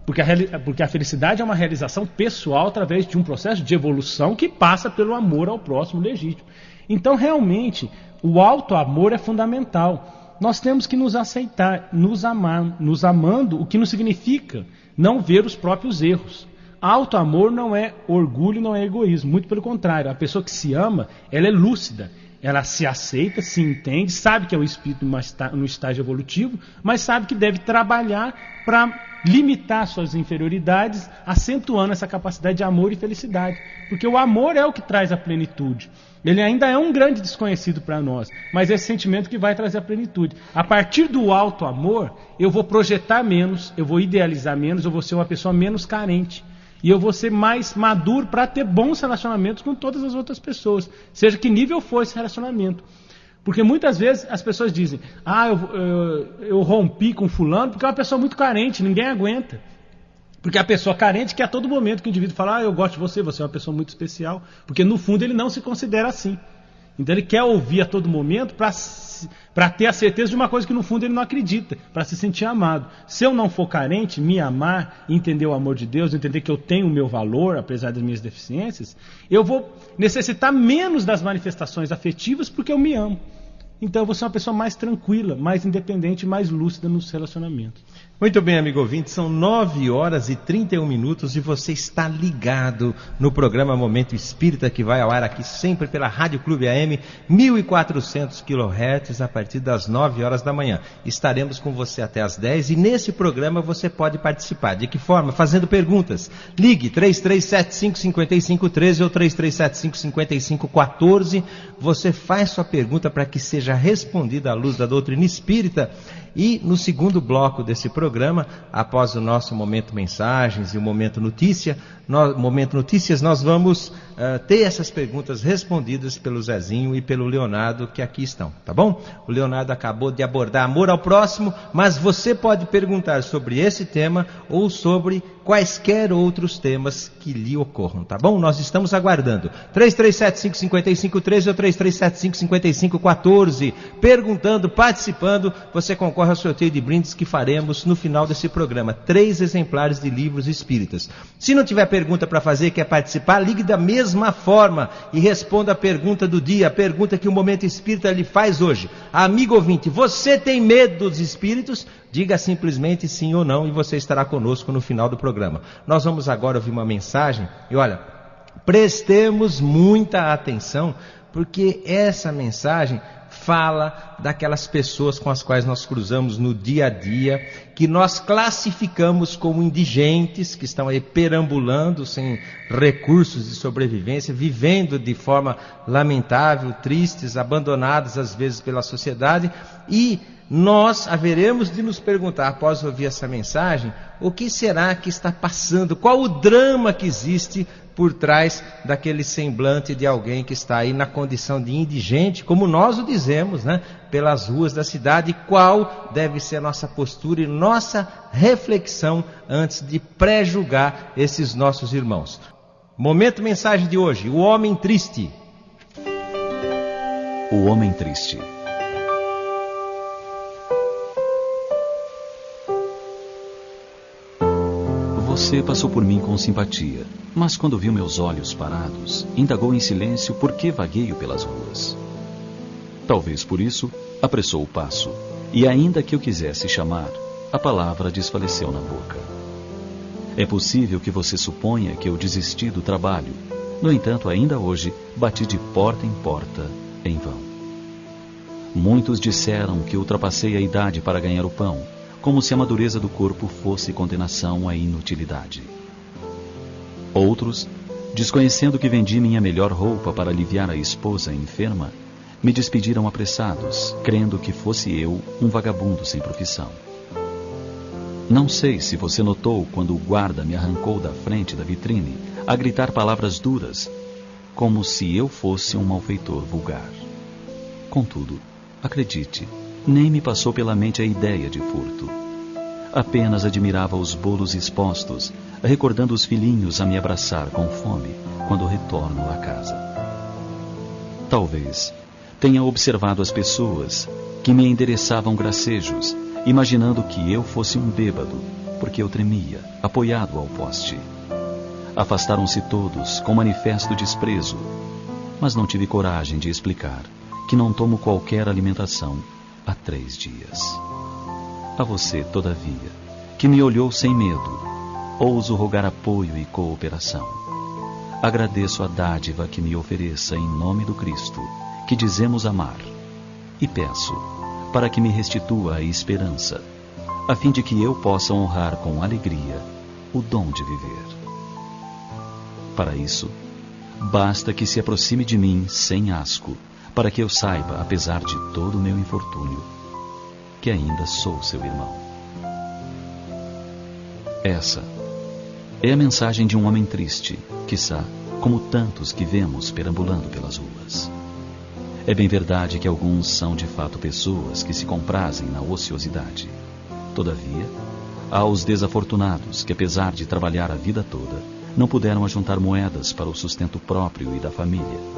porque a felicidade é uma realização pessoal através de um processo de evolução que passa pelo amor ao próximo legítimo. Então, realmente, o auto-amor é fundamental. Nós temos que nos aceitar, nos amar, nos amando, o que não significa não ver os próprios erros. Auto-amor não é orgulho, não é egoísmo. Muito pelo contrário, a pessoa que se ama, ela é lúcida. Ela se aceita, se entende, sabe que é o espírito no estágio evolutivo, mas sabe que deve trabalhar para limitar suas inferioridades, acentuando essa capacidade de amor e felicidade. Porque o amor é o que traz a plenitude. Ele ainda é um grande desconhecido para nós, mas é esse sentimento que vai trazer a plenitude. A partir do alto amor, eu vou projetar menos, eu vou idealizar menos, eu vou ser uma pessoa menos carente. E eu vou ser mais maduro para ter bons relacionamentos com todas as outras pessoas, seja que nível for esse relacionamento. Porque muitas vezes as pessoas dizem, eu rompi com fulano porque é uma pessoa muito carente, ninguém aguenta. Porque a pessoa carente quer a todo momento que o indivíduo fala, eu gosto de você, você é uma pessoa muito especial. Porque no fundo ele não se considera assim. Então ele quer ouvir a todo momento para ter a certeza de uma coisa que no fundo ele não acredita, para se sentir amado. Se eu não for carente, me amar, entender o amor de Deus, entender que eu tenho o meu valor, apesar das minhas deficiências, eu vou necessitar menos das manifestações afetivas porque eu me amo. Então eu vou ser uma pessoa mais tranquila, mais independente, mais lúcida nos relacionamentos.
Muito bem, amigo ouvinte, são 9h31 e você está ligado no programa Momento Espírita, que vai ao ar aqui sempre pela Rádio Clube AM 1400 kHz a partir das 9 horas da manhã. Estaremos com você até as 10 e nesse programa você pode participar. De que forma? Fazendo perguntas. Ligue 3375-5513 ou 3375-5514. Você faz sua pergunta para que seja respondida à luz da doutrina espírita. E no segundo bloco desse programa, após o nosso Momento Mensagens e o Momento Notícias, nós vamos ter essas perguntas respondidas pelo Zezinho e pelo Leonardo, que aqui estão, tá bom? O Leonardo acabou de abordar amor ao próximo, mas você pode perguntar sobre esse tema ou sobre quaisquer outros temas que lhe ocorram, tá bom? Nós estamos aguardando. 3375-5513 ou 3375-5514. Perguntando, participando, você concorre ao sorteio de brindes que faremos no final desse programa. 3 exemplares de livros espíritas. Se não tiver pergunta para fazer, quer participar, ligue da mesma forma e responda a pergunta do dia, a pergunta que o Momento Espírita lhe faz hoje. Amigo ouvinte, você tem medo dos espíritos? Diga simplesmente sim ou não e você estará conosco no final do programa. Nós vamos agora ouvir uma mensagem e olha, prestemos muita atenção, porque essa mensagem fala daquelas pessoas com as quais nós cruzamos no dia a dia, que nós classificamos como indigentes, que estão aí perambulando sem recursos de sobrevivência, vivendo de forma lamentável, tristes, abandonados às vezes pela sociedade, e nós haveremos de nos perguntar, após ouvir essa mensagem, o que será que está passando, qual o drama que existe por trás daquele semblante de alguém que está aí na condição de indigente, como nós o dizemos, né, pelas ruas da cidade, qual deve ser a nossa postura e nossa reflexão antes de pré-julgar esses nossos irmãos. Momento mensagem de hoje, o homem triste.
O homem triste. Você passou por mim com simpatia, mas quando viu meus olhos parados, indagou em silêncio por que vagueio pelas ruas. Talvez por isso, apressou o passo, e ainda que eu quisesse chamar, a palavra desfaleceu na boca. É possível que você suponha que eu desisti do trabalho, no entanto, ainda hoje, bati de porta em porta, em vão. Muitos disseram que ultrapassei a idade para ganhar o pão, como se a madureza do corpo fosse condenação à inutilidade. Outros, desconhecendo que vendi minha melhor roupa para aliviar a esposa enferma, me despediram apressados, crendo que fosse eu um vagabundo sem profissão. Não sei se você notou quando o guarda me arrancou da frente da vitrine a gritar palavras duras, como se eu fosse um malfeitor vulgar. Contudo, acredite, nem me passou pela mente a ideia de furto. Apenas admirava os bolos expostos, recordando os filhinhos a me abraçar com fome quando retorno à casa. Talvez tenha observado as pessoas que me endereçavam gracejos, imaginando que eu fosse um bêbado, porque eu tremia, apoiado ao poste. Afastaram-se todos com manifesto desprezo, mas não tive coragem de explicar que não tomo qualquer alimentação há 3 dias. A você, todavia, que me olhou sem medo, ouso rogar apoio e cooperação. Agradeço a dádiva que me ofereça em nome do Cristo, que dizemos amar, e peço para que me restitua a esperança, a fim de que eu possa honrar com alegria o dom de viver. Para isso, basta que se aproxime de mim sem asco, para que eu saiba, apesar de todo o meu infortúnio, que ainda sou seu irmão. Essa é a mensagem de um homem triste, quiçá, como tantos que vemos perambulando pelas ruas. É bem verdade que alguns são de fato pessoas que se comprazem na ociosidade. Todavia, há os desafortunados que, apesar de trabalhar a vida toda, não puderam ajuntar moedas para o sustento próprio e da família,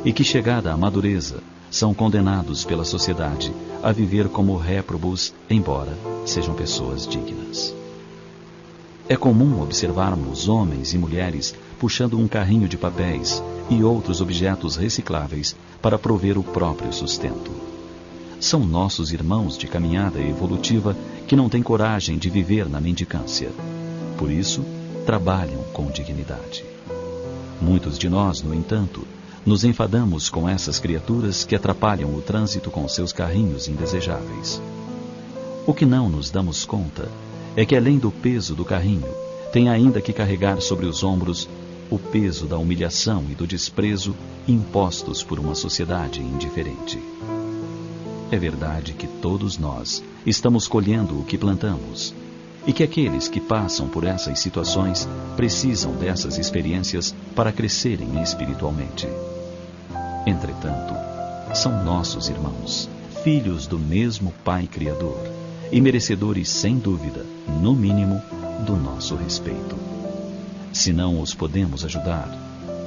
e que, chegada à madureza, são condenados pela sociedade a viver como réprobos, embora sejam pessoas dignas. É comum observarmos homens e mulheres puxando um carrinho de papéis e outros objetos recicláveis para prover o próprio sustento. São nossos irmãos de caminhada evolutiva que não têm coragem de viver na mendicância. Por isso, trabalham com dignidade. Muitos de nós, no entanto, nos enfadamos com essas criaturas que atrapalham o trânsito com seus carrinhos indesejáveis. O que não nos damos conta é que, além do peso do carrinho, tem ainda que carregar sobre os ombros o peso da humilhação e do desprezo impostos por uma sociedade indiferente. É verdade que todos nós estamos colhendo o que plantamos, e que aqueles que passam por essas situações precisam dessas experiências para crescerem espiritualmente. Entretanto, são nossos irmãos, filhos do mesmo Pai Criador, e merecedores, sem dúvida, no mínimo, do nosso respeito. Se não os podemos ajudar,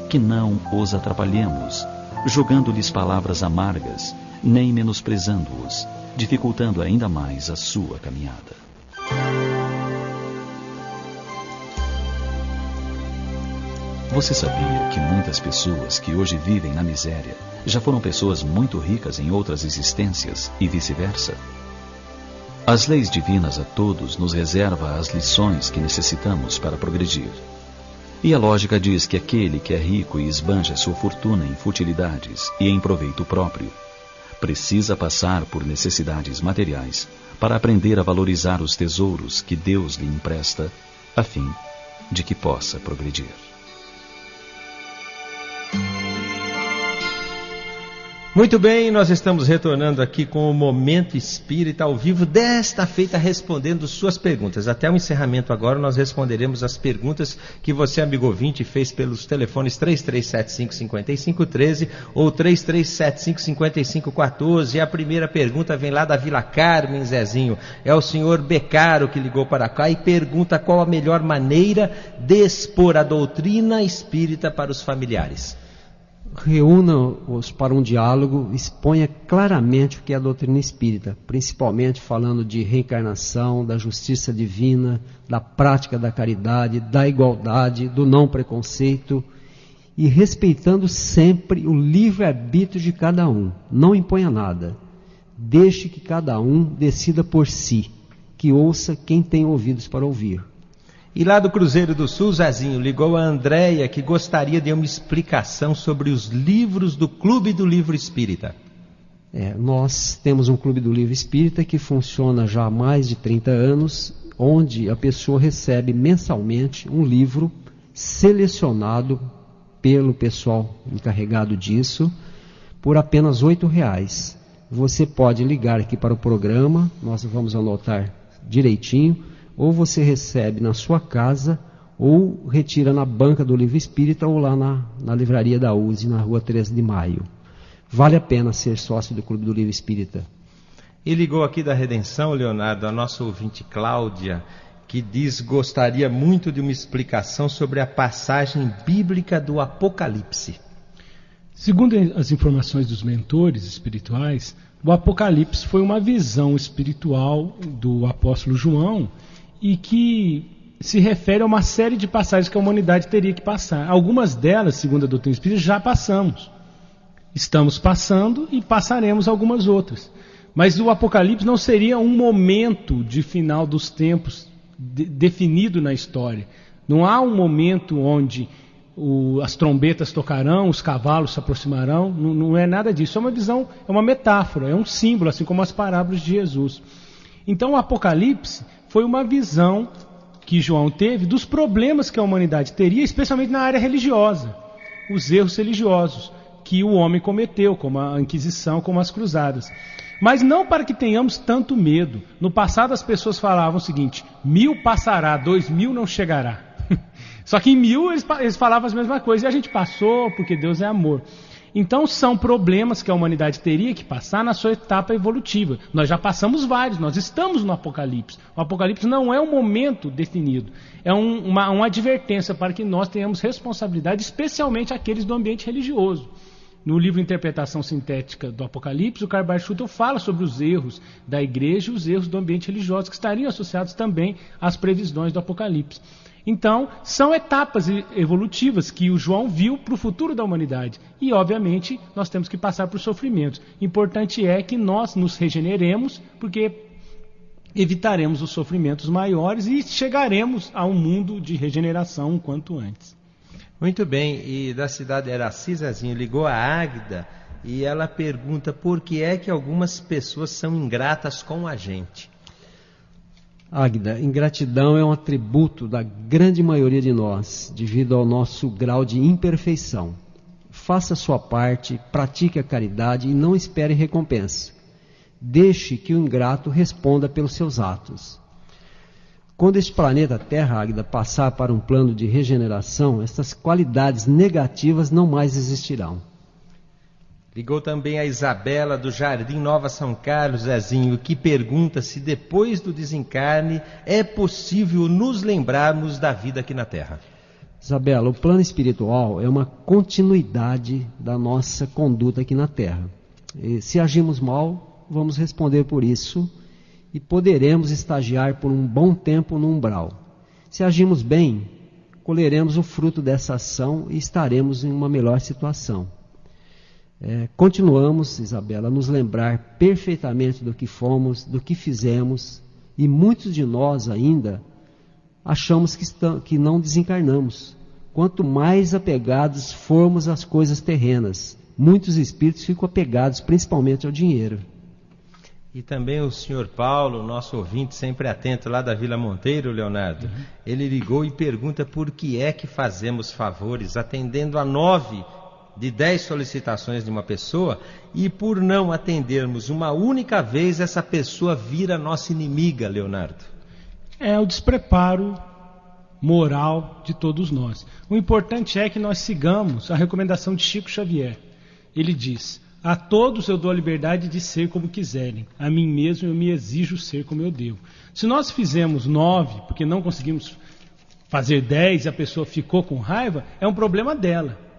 que não os atrapalhemos, jogando-lhes palavras amargas, nem menosprezando-os, dificultando ainda mais a sua caminhada. Você sabia que muitas pessoas que hoje vivem na miséria já foram pessoas muito ricas em outras existências e vice-versa? As leis divinas a todos nos reserva as lições que necessitamos para progredir. E a lógica diz que aquele que é rico e esbanja sua fortuna em futilidades e em proveito próprio, precisa passar por necessidades materiais para aprender a valorizar os tesouros que Deus lhe empresta, a fim de que possa progredir.
Muito bem, nós estamos retornando aqui com o Momento Espírita ao vivo, desta feita respondendo suas perguntas. Até o encerramento agora nós responderemos as perguntas que você, amigo ouvinte, fez pelos telefones 3375-5513 ou 3375-5514. E a primeira pergunta vem lá da Vila Carmen, Zezinho. É o senhor Becaro que ligou para cá e pergunta qual a melhor maneira de expor a doutrina espírita para os familiares.
Reúna-os para um diálogo, exponha claramente o que é a doutrina espírita, principalmente falando de reencarnação, da justiça divina, da prática da caridade, da igualdade, do não preconceito, e respeitando sempre o livre-arbítrio de cada um. Não imponha nada. Deixe que cada um decida por si, que ouça quem tem ouvidos para ouvir.
E lá do Cruzeiro do Sul, Zezinho, ligou a Andréia, que gostaria de uma explicação sobre os livros do Clube do Livro Espírita.
Nós temos um Clube do Livro Espírita que funciona já há mais de 30 anos, onde a pessoa recebe mensalmente um livro selecionado pelo pessoal encarregado disso por apenas R$8. Você pode ligar aqui para o programa, nós vamos anotar direitinho, ou você recebe na sua casa, ou retira na banca do Livro Espírita, ou lá na livraria da USE, na rua 13 de Maio. Vale a pena ser sócio do Clube do Livro Espírita.
E ligou aqui da Redenção, Leonardo, a nossa ouvinte Cláudia, que diz gostaria muito de uma explicação sobre a passagem bíblica do Apocalipse.
Segundo as informações dos mentores espirituais, o Apocalipse foi uma visão espiritual do apóstolo João e que se refere a uma série de passagens que a humanidade teria que passar. Algumas delas, segundo a doutrina espírita, já passamos. Estamos passando e passaremos algumas outras. Mas o Apocalipse não seria um momento de final dos tempos definido na história. Não há um momento onde as trombetas tocarão, os cavalos se aproximarão, não é nada disso. É uma visão, é uma metáfora, é um símbolo, assim como as parábolas de Jesus. Então o Apocalipse foi uma visão que João teve dos problemas que a humanidade teria, especialmente na área religiosa, os erros religiosos que o homem cometeu, como a Inquisição, como as Cruzadas. Mas não para que tenhamos tanto medo. No passado as pessoas falavam o seguinte: 1000 passará, 2000 não chegará. Só que em 1000 eles falavam as mesmas coisas e a gente passou porque Deus é amor. Então são problemas que a humanidade teria que passar na sua etapa evolutiva. Nós já passamos vários, nós estamos no Apocalipse. O Apocalipse não é um momento definido, é uma advertência para que nós tenhamos responsabilidade, especialmente aqueles do ambiente religioso. No livro Interpretação Sintética do Apocalipse, o Karl Barth Schutel fala sobre os erros da igreja e os erros do ambiente religioso, que estariam associados também às previsões do Apocalipse. Então, são etapas evolutivas que o João viu para o futuro da humanidade. E, obviamente, nós temos que passar por sofrimentos. Importante é que nós nos regeneremos, porque evitaremos os sofrimentos maiores e chegaremos a um mundo de regeneração o quanto antes.
Muito bem, e da cidade de Araci, Zezinho, ligou a Águida e ela pergunta por que é que algumas pessoas são ingratas com a gente.
Águida, ingratidão é um atributo da grande maioria de nós, devido ao nosso grau de imperfeição. Faça a sua parte, pratique a caridade e não espere recompensa. Deixe que o ingrato responda pelos seus atos. Quando este planeta Terra, Águida, passar para um plano de regeneração, essas qualidades negativas não mais existirão.
Ligou também a Isabela do Jardim Nova São Carlos, Zezinho, que pergunta se depois do desencarne é possível nos lembrarmos da vida aqui na Terra.
Isabela, o plano espiritual é uma continuidade da nossa conduta aqui na Terra. E se agimos mal, vamos responder por isso e poderemos estagiar por um bom tempo no umbral. Se agimos bem, colheremos o fruto dessa ação e estaremos em uma melhor situação. Continuamos, Isabela, a nos lembrar perfeitamente do que fomos, do que fizemos, e muitos de nós ainda achamos que não desencarnamos. Quanto mais apegados formos às coisas terrenas, muitos espíritos ficam apegados principalmente ao dinheiro.
E também o senhor Paulo, nosso ouvinte sempre atento lá da Vila Monteiro, Leonardo, ele ligou e pergunta por que é que fazemos favores atendendo a 9 de 10 solicitações de uma pessoa e por não atendermos uma única vez essa pessoa vira nossa inimiga, Leonardo.
É o despreparo moral de todos nós. O importante é que nós sigamos a recomendação de Chico Xavier. Ele diz: a todos eu dou a liberdade de ser como quiserem. A mim mesmo eu me exijo ser como eu devo. Se nós fizemos 9, porque não conseguimos fazer 10 e a pessoa ficou com raiva, é um problema dela.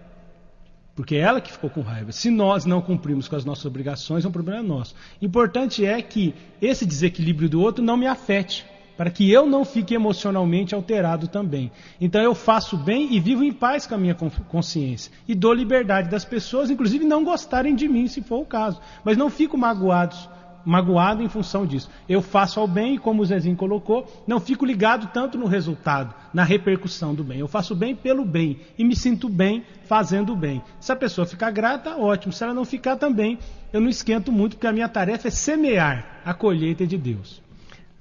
Porque é ela que ficou com raiva. Se nós não cumprimos com as nossas obrigações, é um problema nosso. Importante é que esse desequilíbrio do outro não me afete, para que eu não fique emocionalmente alterado também. Então eu faço bem e vivo em paz com a minha consciência. E dou liberdade das pessoas, inclusive não gostarem de mim, se for o caso. Mas não fico magoado em função disso. Eu faço ao bem e, como o Zezinho colocou, não fico ligado tanto no resultado, na repercussão do bem. Eu faço bem pelo bem e me sinto bem fazendo o bem. Se a pessoa ficar grata, ótimo. Se ela não ficar também, eu não esquento muito, porque a minha tarefa é semear. A colheita é de Deus.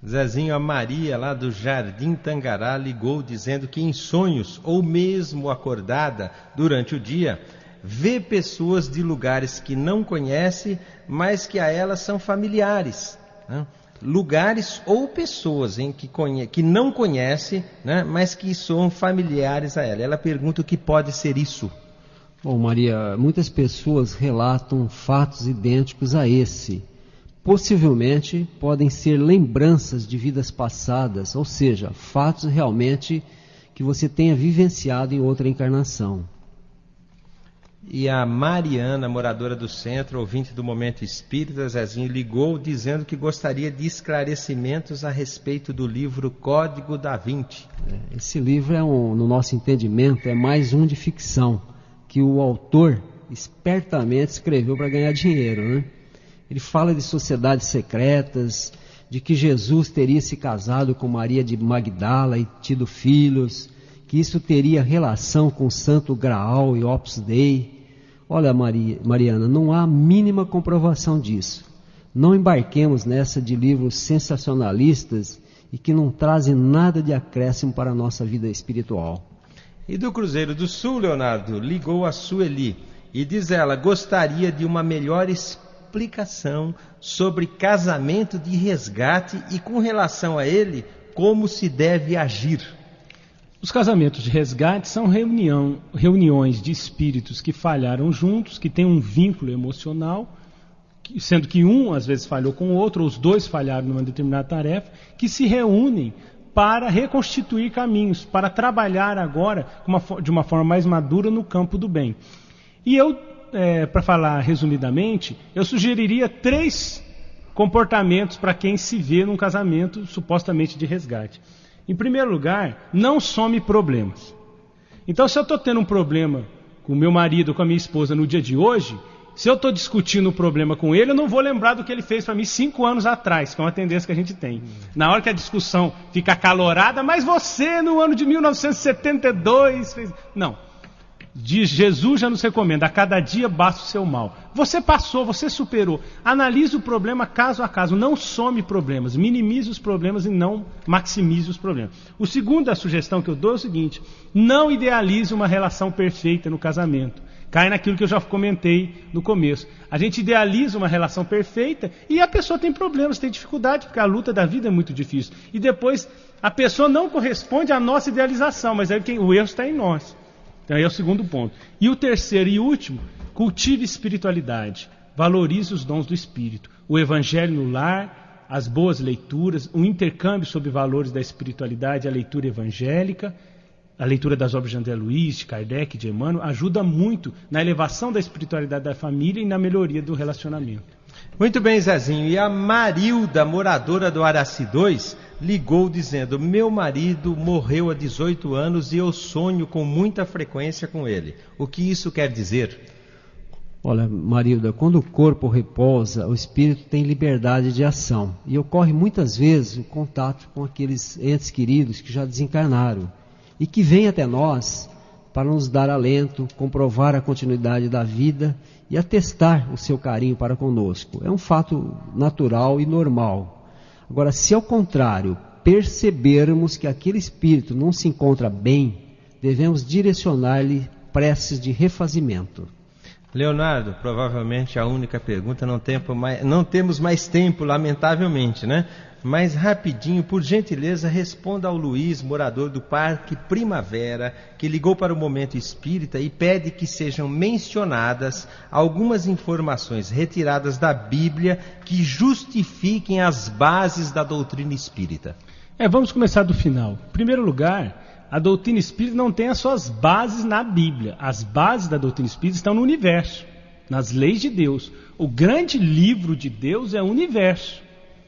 Zezinho, a Maria, lá do Jardim Tangará, ligou dizendo que em sonhos, ou mesmo acordada durante o dia, vê pessoas de lugares que não conhece, mas que a ela são familiares, né? Lugares ou pessoas que não conhece, né? Mas que são familiares a ela. Ela pergunta o que pode ser isso.
Bom, Maria, muitas pessoas relatam fatos idênticos a esse. Possivelmente podem ser lembranças de vidas passadas, ou seja, fatos realmente que você tenha vivenciado em outra encarnação.
E a Mariana, moradora do centro, ouvinte do Momento Espírita, Zezinho, ligou dizendo que gostaria de esclarecimentos a respeito do livro Código da Vinci.
Esse livro, no nosso entendimento, é mais um de ficção, que o autor espertamente escreveu para ganhar dinheiro, né? Ele fala de sociedades secretas, de que Jesus teria se casado com Maria de Magdala e tido filhos, que isso teria relação com o Santo Graal e Opus Dei. Olha, Mariana, não há a mínima comprovação disso. Não embarquemos nessa de livros sensacionalistas e que não trazem nada de acréscimo para a nossa vida espiritual.
E do Cruzeiro do Sul, Leonardo, ligou a Sueli e diz ela, gostaria de uma melhor explicação sobre casamento de resgate e com relação a ele, como se deve agir.
Os casamentos de resgate são reuniões de espíritos que falharam juntos, que têm um vínculo emocional, sendo que um às vezes falhou com o outro, ou os dois falharam numa determinada tarefa, que se reúnem para reconstituir caminhos, para trabalhar agora de uma forma mais madura no campo do bem. E eu, para falar resumidamente, eu sugeriria 3 comportamentos para quem se vê num casamento supostamente de resgate. Em primeiro lugar, não some problemas. Então, se eu estou tendo um problema com o meu marido, com a minha esposa no dia de hoje, se eu estou discutindo o problema com ele, eu não vou lembrar do que ele fez para mim 5 anos atrás, que é uma tendência que a gente tem. Na hora que a discussão fica acalorada, mas você no ano de 1972 fez... Não. Jesus já nos recomenda, a cada dia basta o seu mal. Você passou, você superou. Analise o problema caso a caso, não some problemas, minimize os problemas e não maximize os problemas. O segundo, a sugestão que eu dou é o seguinte, não idealize uma relação perfeita no casamento. Cai naquilo que eu já comentei no começo. A gente idealiza uma relação perfeita e a pessoa tem problemas, tem dificuldade, porque a luta da vida é muito difícil. E depois a pessoa não corresponde à nossa idealização, mas aí o erro está em nós. Então, aí é o segundo ponto. E o terceiro e último, cultive espiritualidade. Valorize os dons do Espírito. O Evangelho no lar, as boas leituras, o intercâmbio sobre valores da espiritualidade, a leitura evangélica, a leitura das obras de André Luiz, de Kardec, de Emmanuel, ajuda muito na elevação da espiritualidade da família e na melhoria do relacionamento.
Muito bem, Zezinho. E a Marilda, moradora do Araci 2, ligou dizendo, meu marido morreu há 18 anos e eu sonho com muita frequência com ele. O que isso quer dizer?
Olha, Marilda, quando o corpo repousa, o espírito tem liberdade de ação. E ocorre muitas vezes o contato com aqueles entes queridos que já desencarnaram e que vêm até nós para nos dar alento, comprovar a continuidade da vida e atestar o seu carinho para conosco. É um fato natural e normal. Agora, se ao contrário percebermos que aquele espírito não se encontra bem, devemos direcionar-lhe preces de refazimento.
Leonardo, provavelmente a única pergunta, não temos mais tempo, lamentavelmente, né? Mas rapidinho, por gentileza, responda ao Luiz, morador do Parque Primavera, que ligou para o Momento Espírita e pede que sejam mencionadas algumas informações retiradas da Bíblia que justifiquem as bases da doutrina espírita.
Vamos começar do final. Em primeiro lugar, a doutrina espírita não tem as suas bases na Bíblia. As bases da doutrina espírita estão no universo, nas leis de Deus. O grande livro de Deus é o universo.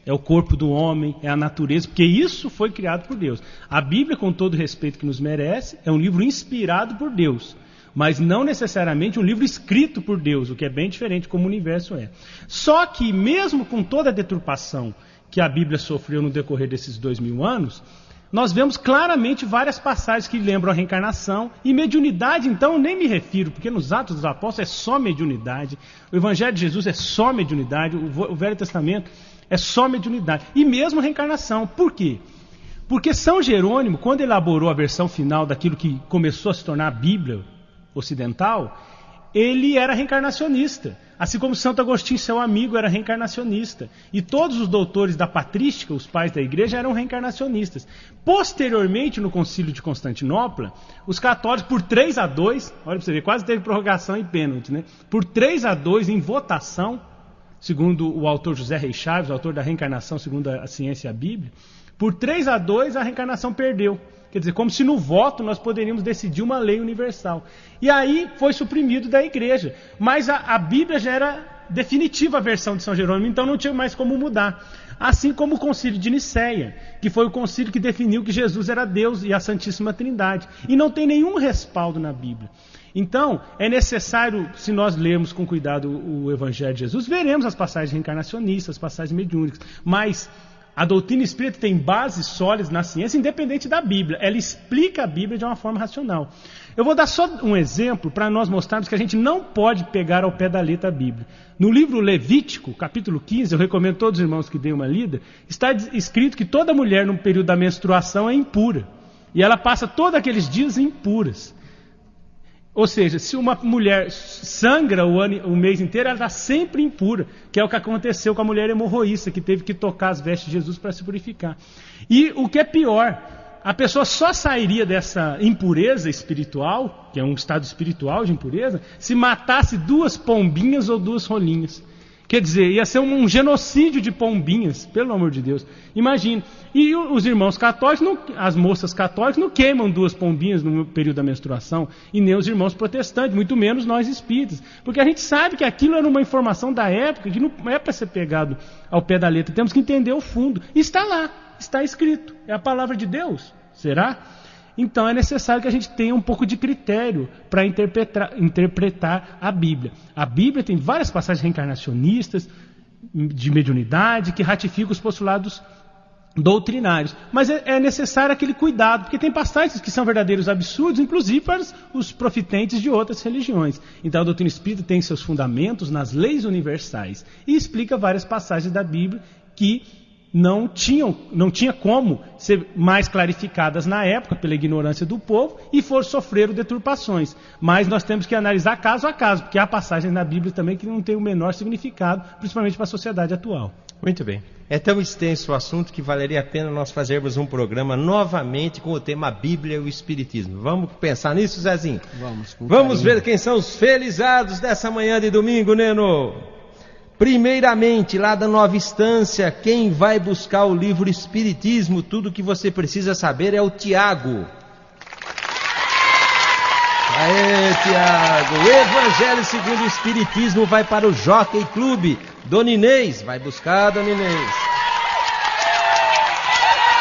É o corpo do homem, é a natureza, porque isso foi criado por Deus. A Bíblia, com todo o respeito que nos merece, é um livro inspirado por Deus, mas não necessariamente um livro escrito por Deus, o que é bem diferente como o universo é. Só que, mesmo com toda a deturpação que a Bíblia sofreu no decorrer desses 2000 anos, nós vemos claramente várias passagens que lembram a reencarnação, e mediunidade, então, nem me refiro, porque nos Atos dos Apóstolos é só mediunidade, o Evangelho de Jesus é só mediunidade, o Velho Testamento É só mediunidade. E mesmo reencarnação. Por quê? Porque São Jerônimo, quando elaborou a versão final daquilo que começou a se tornar a Bíblia ocidental, ele era reencarnacionista. Assim como Santo Agostinho, seu amigo, era reencarnacionista. E todos os doutores da patrística, os pais da igreja, eram reencarnacionistas. Posteriormente, no concílio de Constantinopla, os católicos, por 3-2, olha para você ver, quase teve prorrogação e pênalti, né? Por 3-2 em votação, segundo o autor José Reis Chaves, o autor da Reencarnação segundo a Ciência e a Bíblia, por 3-2 a reencarnação perdeu. Quer dizer, como se no voto nós poderíamos decidir uma lei universal. E aí foi suprimido da igreja. Mas a Bíblia já era definitiva a versão de São Jerônimo, então não tinha mais como mudar. Assim como o concílio de Nicéia, que foi o concílio que definiu que Jesus era Deus e a Santíssima Trindade. E não tem nenhum respaldo na Bíblia. Então, é necessário, se nós lermos com cuidado o Evangelho de Jesus, veremos as passagens reencarnacionistas, as passagens mediúnicas, mas a doutrina espírita tem bases sólidas na ciência, independente da Bíblia. Ela explica a Bíblia de uma forma racional. Eu vou dar só um exemplo para nós mostrarmos que a gente não pode pegar ao pé da letra a Bíblia. No livro Levítico, capítulo 15, eu recomendo a todos os irmãos que deem uma lida, está escrito que toda mulher no período da menstruação é impura. E ela passa todos aqueles dias impuras. Ou seja, se uma mulher sangra o mês inteiro, ela está sempre impura, que é o que aconteceu com a mulher hemorroísta, que teve que tocar as vestes de Jesus para se purificar. E o que é pior, a pessoa só sairia dessa impureza espiritual, que é um estado espiritual de impureza, se matasse 2 pombinhas ou 2 rolinhas. Quer dizer, ia ser um genocídio de pombinhas, pelo amor de Deus. Imagine. E os irmãos católicos, as moças católicas, não queimam 2 pombinhas no período da menstruação, e nem os irmãos protestantes, muito menos nós espíritas. Porque a gente sabe que aquilo era uma informação da época, que não é para ser pegado ao pé da letra. Temos que entender o fundo. E está lá, está escrito. É a palavra de Deus. Será? Então é necessário que a gente tenha um pouco de critério para interpretar a Bíblia. A Bíblia tem várias passagens reencarnacionistas, de mediunidade, que ratificam os postulados doutrinários. Mas é necessário aquele cuidado, porque tem passagens que são verdadeiros absurdos, inclusive para os profitentes de outras religiões. Então a doutrina espírita tem seus fundamentos nas leis universais e explica várias passagens da Bíblia que não tinha como ser mais clarificadas na época pela ignorância do povo e sofreram deturpações. Mas nós temos que analisar caso a caso, porque há passagens na Bíblia também que não têm o menor significado, principalmente para a sociedade atual.
Muito bem. É tão extenso o assunto que valeria a pena nós fazermos um programa novamente com o tema Bíblia e o Espiritismo. Vamos pensar nisso, Zezinho? Vamos ver quem são os felizados dessa manhã de domingo, Neno. Primeiramente, lá da Nova Estância, quem vai buscar o livro Espiritismo, tudo que você precisa saber é o Tiago. Aê, Tiago! O Evangelho segundo o Espiritismo vai para o Jockey Clube. Dona Inês, vai buscar, Dona Inês.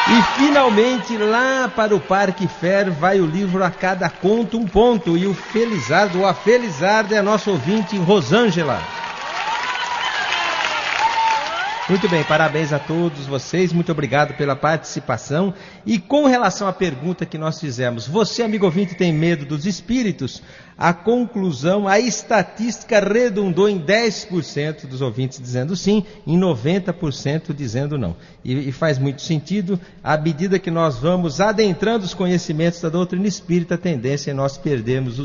E finalmente, lá para o Parque Fer, vai o livro A Cada Conto um Ponto. E o felizardo, ou a felizarda, é a nossa ouvinte Rosângela. Muito bem, parabéns a todos vocês, muito obrigado pela participação. E com relação à pergunta que nós fizemos, você, amigo ouvinte, tem medo dos espíritos? A conclusão, a estatística redundou em 10% dos ouvintes dizendo sim, em 90% dizendo não. E faz muito sentido, à medida que nós vamos adentrando os conhecimentos da doutrina espírita, a tendência é nós perdermos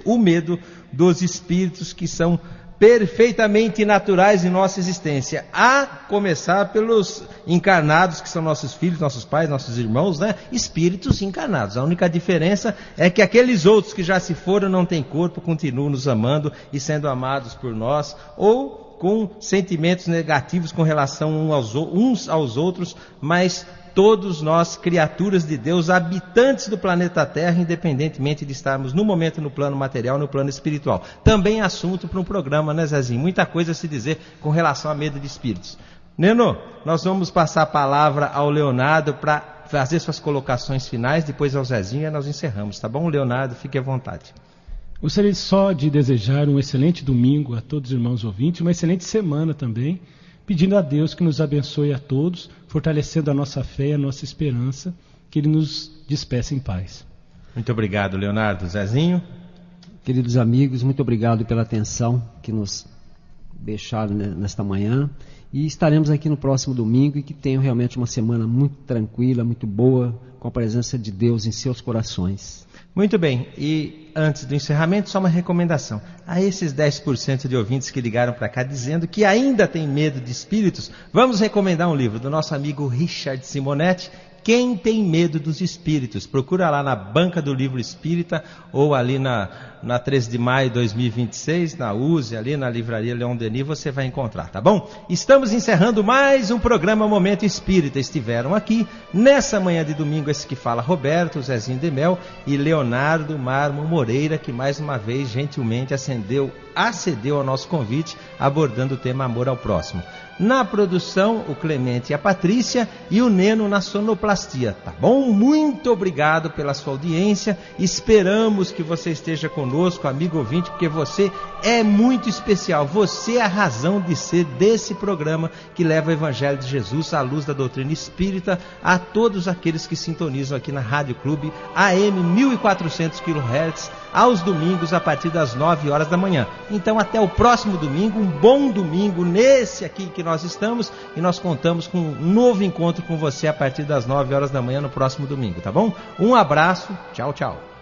o medo dos espíritos que são perfeitamente naturais em nossa existência, a começar pelos encarnados, que são nossos filhos, nossos pais, nossos irmãos, né? Espíritos encarnados. A única diferença é que aqueles outros que já se foram, não têm corpo, continuam nos amando e sendo amados por nós, ou com sentimentos negativos com relação uns aos outros, mas todos nós, criaturas de Deus, habitantes do planeta Terra, independentemente de estarmos no momento no plano material, no plano espiritual. Também assunto para um programa, né, Zezinho? Muita coisa a se dizer com relação a medo de espíritos. Neno, nós vamos passar a palavra ao Leonardo para fazer suas colocações finais, depois ao Zezinho e nós encerramos, tá bom? Leonardo, fique à vontade.
Gostaria só de desejar um excelente domingo a todos os irmãos ouvintes, uma excelente semana também, pedindo a Deus que nos abençoe a todos, fortalecendo a nossa fé e a nossa esperança, que Ele nos despeça em paz.
Muito obrigado, Leonardo. Zezinho?
Queridos amigos, muito obrigado pela atenção que nos deixar nesta manhã. E estaremos aqui no próximo domingo, e que tenham realmente uma semana muito tranquila, muito boa, com a presença de Deus em seus corações.
Muito bem, e antes do encerramento, só uma recomendação. A esses 10% de ouvintes que ligaram para cá dizendo que ainda tem medo de espíritos, vamos recomendar um livro do nosso amigo Richard Simonetti, Quem Tem Medo dos Espíritos. Procura lá na banca do livro espírita, ou ali na 13 de maio de 2026, na USE, ali na livraria Leon Denis, você vai encontrar, tá bom? Estamos encerrando mais um programa Momento Espírita. Estiveram aqui, nessa manhã de domingo, esse que fala Roberto, Zezinho de Mel e Leonardo Marmo Moreira, que mais uma vez gentilmente acedeu ao nosso convite, abordando o tema Amor ao Próximo. Na produção, o Clemente e a Patrícia, e o Neno na sonoplastia, tá bom? Muito obrigado pela sua audiência, esperamos que você esteja conosco, amigo ouvinte, porque você é muito especial, você é a razão de ser desse programa que leva o Evangelho de Jesus à luz da doutrina espírita a todos aqueles que sintonizam aqui na Rádio Clube AM 1400 kHz, aos domingos a partir das 9 horas da manhã. Então até o próximo domingo, um bom domingo nesse aqui que nós estamos, e nós contamos com um novo encontro com você a partir das 9 horas da manhã no próximo domingo, tá bom? Um abraço, tchau, tchau.